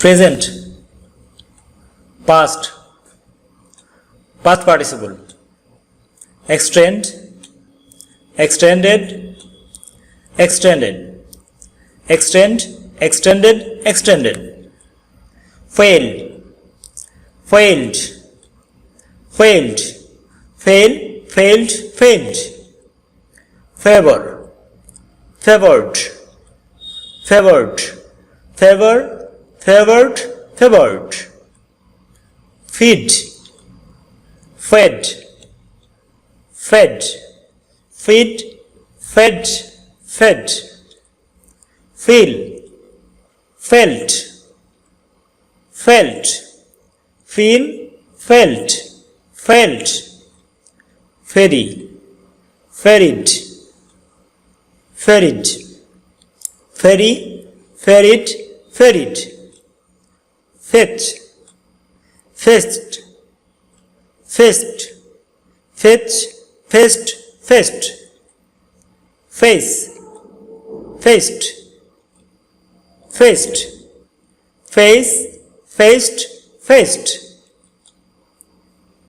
present, past, past participle, extend, extended, extended, extend, extended, extended, failed, failed, failed, fail, failed, failed, favor, favored, favored, favor, favored, favored, feed, fed, fed, feed, fed, fed, feel, felt, felt, feel, felt, felt, ferry, ferried, ferried, ferry, ferried, ferried, fetch, fetched, fetched, fetch, fetched, fetched, face, faced, faced, face, faced, faced,